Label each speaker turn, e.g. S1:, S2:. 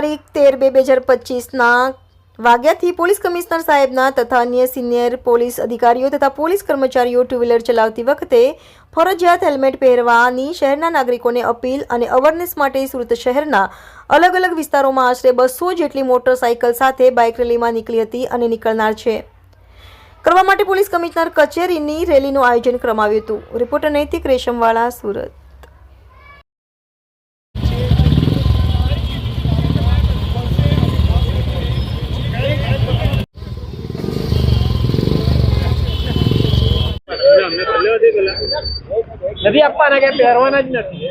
S1: તારીખ 13/2/2025 વાગ્યાથી police commissioner સાહેબના તથા અન્ય સિનિયર પોલીસ અધિકારીઓ તથા પોલીસ કર્મચારીઓ ટુ વ્હીલર ચલાવતી વખતે ફરજિયાત હેલ્મેટ પહેરવાની શહેરના નાગરિકોને અપીલ અને અવેરનેસ માટે સુરત શહેરના અલગ અલગ વિસ્તારોમાં આશરે 200 જેટલી મોટરસાઇકલ સાથે બાઇક રેલીમાં નીકળી હતી અને નીકળનાર છે કરવા માટે પોલીસ કમિશનર કચેરીની રેલીનું આયોજન કરવામાં આવ્યું હતું। રિપોર્ટર નૈતિક રેશમવાળા, સુરત।
S2: નથી આપવાના કે પહેરવાના જ નથી।